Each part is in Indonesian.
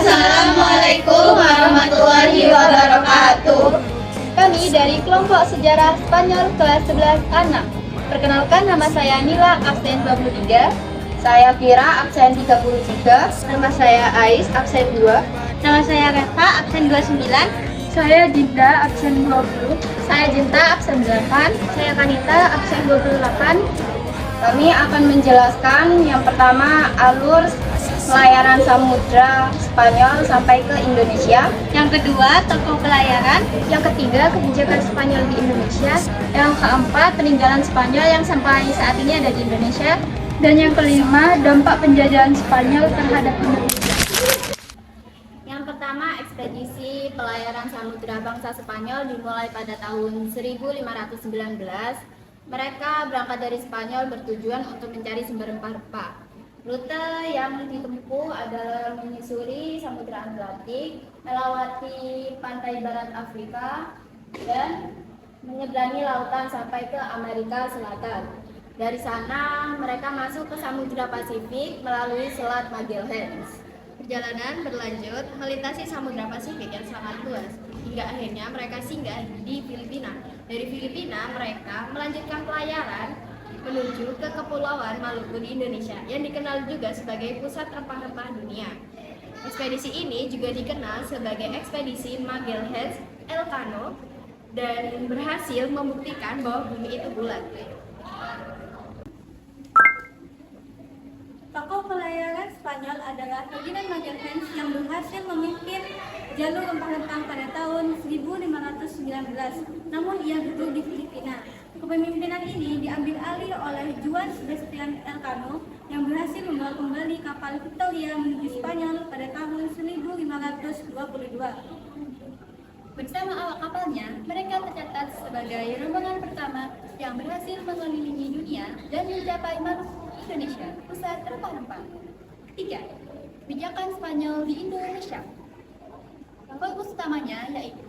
Assalamualaikum warahmatullahi wabarakatuh. Kami dari kelompok sejarah Spanyol kelas 11 A6. Perkenalkan, nama saya Nila, absen 23. Saya Kira, absen 33. Nama saya Ais, absen 2. Nama saya Reva, absen 29. Saya Dinda, absen 20. Saya Jinta, absen 8. Saya Kanita, absen 28. Kami akan menjelaskan yang pertama alur pelayaran samudra Spanyol sampai ke Indonesia. Yang kedua, tokoh pelayaran. Yang ketiga, kebijakan Spanyol di Indonesia. Yang keempat, peninggalan Spanyol yang sampai saat ini ada di Indonesia. Dan yang kelima, dampak penjajahan Spanyol terhadap Indonesia. Yang pertama, ekspedisi pelayaran samudra bangsa Spanyol dimulai pada tahun 1519. Mereka berangkat dari Spanyol bertujuan untuk mencari sumber rempah-rempah. Rute yang ditempuh adalah menyusuri Samudra Atlantik, melewati pantai barat Afrika, dan menyeberangi lautan sampai ke Amerika Selatan. Dari sana, mereka masuk ke Samudra Pasifik melalui Selat Magellan. Perjalanan berlanjut melintasi Samudra Pasifik yang sangat luas, hingga akhirnya mereka singgah di Filipina. Dari Filipina, mereka melanjutkan pelayaran menuju ke Kepulauan Maluku di Indonesia, yang dikenal juga sebagai pusat rempah-rempah dunia. Ekspedisi ini juga dikenal sebagai ekspedisi Magellan Elcano dan berhasil membuktikan bahwa bumi itu bulat. Tokoh pelayaran Spanyol adalah Ferdinand Magellan yang berhasil memimpin jalur rempah-rempah pada tahun 1519. Namun ia gugur di Filipina. Kepemimpinan ini diambil alih oleh Juan Sebastian Elcano yang berhasil membawa kembali kapal Victoria menuju Spanyol pada tahun 1522. Bersama awak kapalnya, mereka tercatat sebagai rombongan pertama yang berhasil mengelilingi dunia dan mencapai Maluku, Indonesia, pusat rempah-rempah. 3. Kebijakan Spanyol di Indonesia. Fokus utamanya yaitu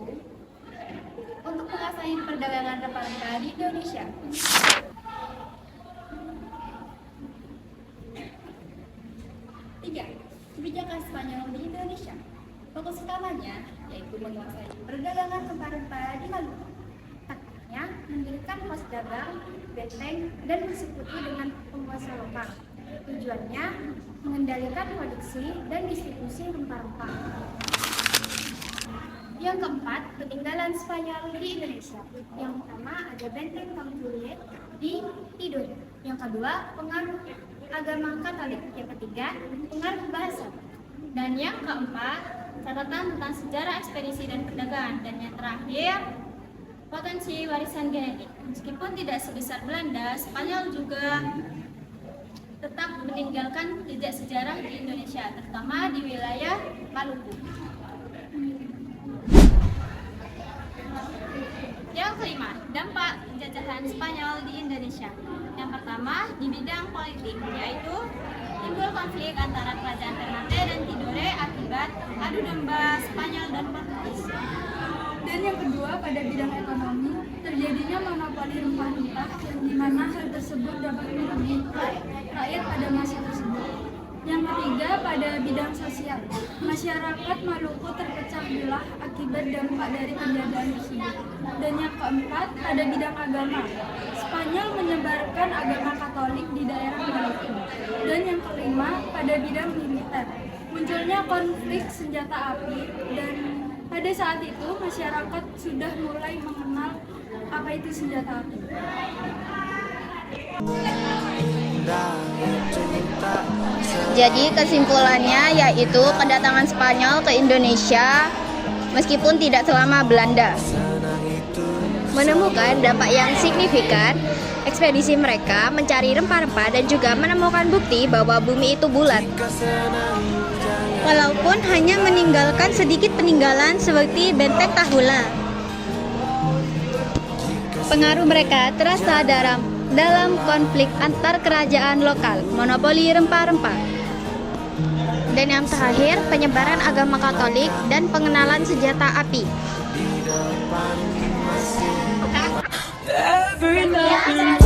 untuk menguasai perdagangan rempah-rempah di Indonesia. 3. Kebijakan Spanyol di Indonesia. Fokus utamanya yaitu menguasai perdagangan rempah-rempah di Maluku. Taktiknya mendirikan pos dagang, benteng, dan bersekutu dengan penguasa lokal. Tujuannya mengendalikan produksi dan distribusi rempah-rempah. Yang keempat, peninggalan Spanyol di Indonesia. Yang pertama ada benteng Camp di Tidore. Yang kedua, pengaruh agama Katolik. Yang ketiga, pengaruh bahasa. Dan yang keempat, catatan tentang sejarah ekspedisi dan perdagangan. Dan yang terakhir, potensi warisan genetik. Meskipun tidak sebesar Belanda, Spanyol juga tetap meninggalkan jejak sejarah di Indonesia, terutama di wilayah Maluku. Yang kelima, dampak penjajahan Spanyol di Indonesia. Yang pertama, di bidang politik, yaitu timbul konflik antara kerajaan Ternate dan Tidore akibat adu domba Spanyol dan Portugis. Dan yang kedua, pada bidang ekonomi, terjadinya monopoli rempah-rempah di mana hal tersebut dapat merugikan rakyat pada masa tersebut. Yang ketiga, pada bidang sosial, masyarakat Maluku terpecah belah akibat dampak dari penjajahan tersebut. Dan yang keempat, pada bidang agama, Spanyol menyebarkan agama Katolik di daerah Maluku. Dan yang kelima, pada bidang militer, munculnya konflik senjata api, dan pada saat itu masyarakat sudah mulai mengenal apa itu senjata api. Jadi kesimpulannya yaitu kedatangan Spanyol ke Indonesia meskipun tidak selama Belanda menemukan dampak yang signifikan. Ekspedisi mereka mencari rempah-rempah dan juga menemukan bukti bahwa bumi itu bulat. Walaupun hanya meninggalkan sedikit peninggalan seperti benteng Tahula. Pengaruh mereka terasa dalam konflik antar kerajaan lokal, monopoli rempah-rempah. Dan yang terakhir, penyebaran agama Katolik dan pengenalan senjata api. Every night.